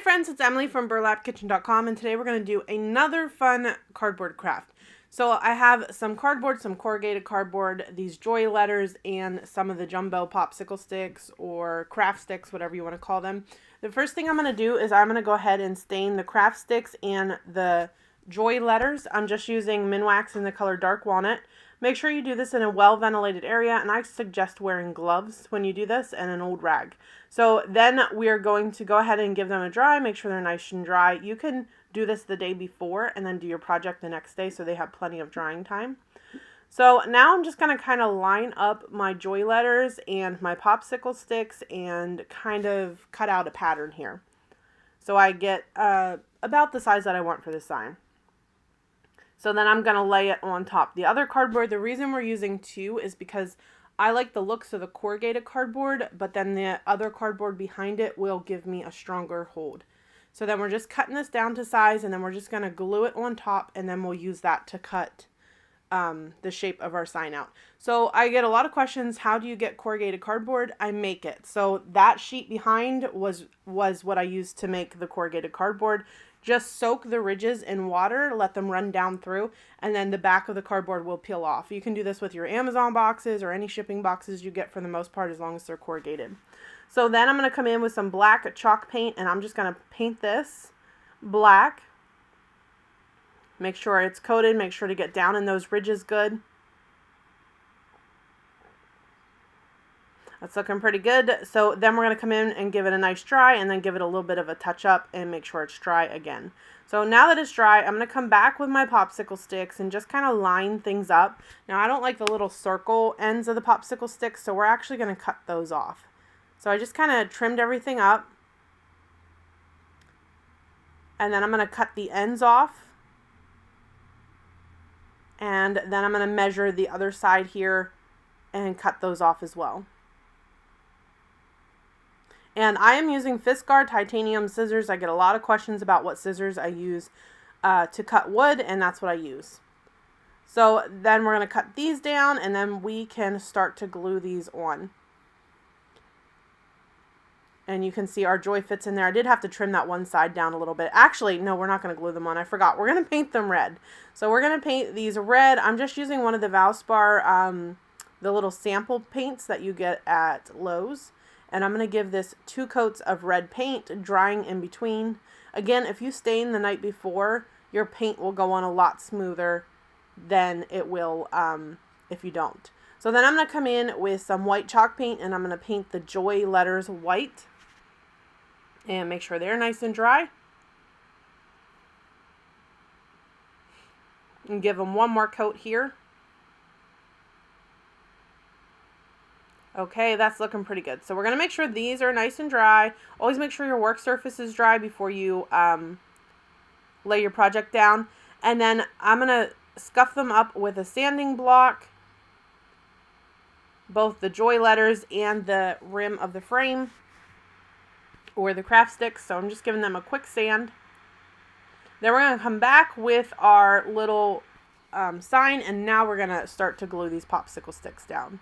friends, it's Emily from burlapkitchen.com, and today we're going to do another fun cardboard craft. So I have some cardboard, some corrugated cardboard, these joy letters, and some of the jumbo popsicle sticks or craft sticks, whatever you want to call them. The first thing I'm going to do is I'm going to go ahead and stain the craft sticks and the joy letters. I'm just using Minwax in the color Dark Walnut. Make sure you do this in a well-ventilated area, and I suggest wearing gloves when you do this and an old rag. So then we're going to go ahead and give them a dry, make sure they're nice and dry. You can do this the day before and then do your project the next day so they have plenty of drying time. So now I'm just going to kind of line up my joy letters and my popsicle sticks and kind of cut out a pattern here. So I get about the size that I want for this sign. So then I'm going to lay it on top. The other cardboard, the reason we're using two is because I like the looks of the corrugated cardboard, but then the other cardboard behind it will give me a stronger hold. So then we're just cutting this down to size, and then we're just going to glue it on top, and then we'll use that to cut the shape of our sign out. So I get a lot of questions, how do you get corrugated cardboard? I make it. So that sheet behind was what I used to make the corrugated cardboard. Just soak the ridges in water, let them run down through, and then the back of the cardboard will peel off. You can do this with your Amazon boxes or any shipping boxes you get for the most part, as long as they're corrugated. So then I'm going to come in with some black chalk paint, and I'm just going to paint this black. Make sure it's coated, make sure to get down in those ridges good. That's looking pretty good. So then we're going to come in and give it a nice dry, and then give it a little bit of a touch up and make sure it's dry again. So now that it's dry, I'm going to come back with my popsicle sticks and just kind of line things up. Now I don't like the little circle ends of the popsicle sticks, so we're actually going to cut those off. So I just kind of trimmed everything up. And then I'm going to cut the ends off. And then I'm going to measure the other side here and cut those off as well. And I am using Fiskars titanium scissors. I get a lot of questions about what scissors I use to cut wood, and that's what I use. So then we're going to cut these down, and then we can start to glue these on. And you can see our joy fits in there. I did have to trim that one side down a little bit. Actually, no, we're not going to glue them on. I forgot. We're going to paint them red. So we're going to paint these red. I'm just using one of the Valspar, the little sample paints that you get at Lowe's. And I'm going to give this 2 coats of red paint, drying in between. Again, if you stain the night before, your paint will go on a lot smoother than it will if you don't. So then I'm going to come in with some white chalk paint, and I'm going to paint the joy letters white. And make sure they're nice and dry. And give them one more coat here. Okay, that's looking pretty good. So we're going to make sure these are nice and dry. Always make sure your work surface is dry before you lay your project down. And then I'm going to scuff them up with a sanding block, both the joy letters and the rim of the frame or the craft sticks. So I'm just giving them a quick sand. Then we're going to come back with our little sign, and now we're going to start to glue these popsicle sticks down.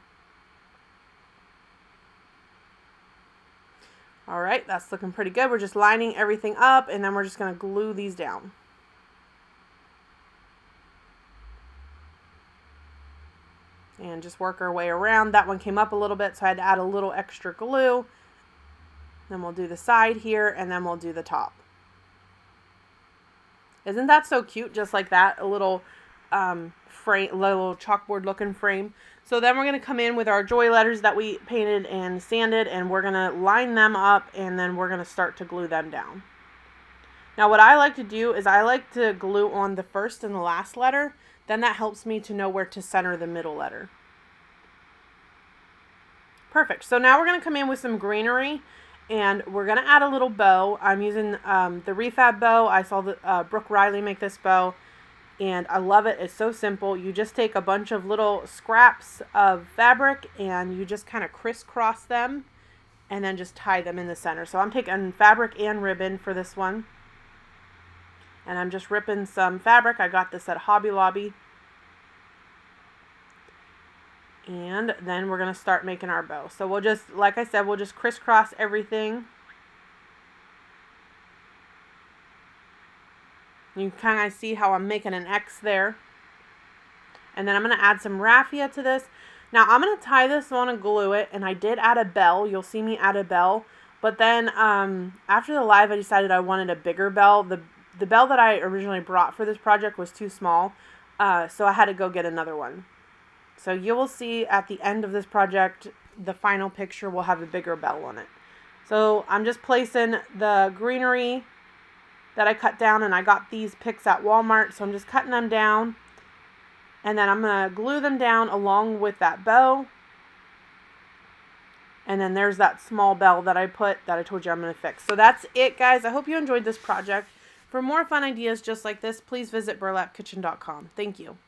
All right, that's looking pretty good. We're just lining everything up, and then we're just going to glue these down. And just work our way around. That one came up a little bit, so I had to add a little extra glue. Then we'll do the side here, and then we'll do the top. Isn't that so cute? Just like that, a little frame, little chalkboard looking frame. So then we're going to come in with our joy letters that we painted and sanded, and we're going to line them up, and then we're going to start to glue them down. Now what I like to do is I like to glue on the first and the last letter. Then that helps me to know where to center the middle letter. Perfect. So now we're going to come in with some greenery, and we're going to add a little bow. I'm using the refab bow. I saw the Brooke Riley make this bow, and I love it. It's so simple. You just take a bunch of little scraps of fabric, and you just kind of crisscross them, and then just tie them in the center. So I'm taking fabric and ribbon for this one. And I'm just ripping some fabric. I got this at Hobby Lobby. And then we're going to start making our bow. So we'll just, like I said, we'll just crisscross everything. You can kind of see how I'm making an X there. And then I'm going to add some raffia to this. Now I'm going to tie this on and glue it. And I did add a bell. You'll see me add a bell. But then after the live, I decided I wanted a bigger bell. The bell that I originally brought for this project was too small. So I had to go get another one. So you will see at the end of this project, the final picture will have a bigger bell on it. So I'm just placing the greenery that I cut down, and I got these picks at Walmart. So I'm just cutting them down, and then I'm going to glue them down along with that bow. And then there's that small bell that I told you I'm going to fix. So that's it, guys. I hope you enjoyed this project. For more fun ideas just like this, please visit burlapkitchen.com. Thank you.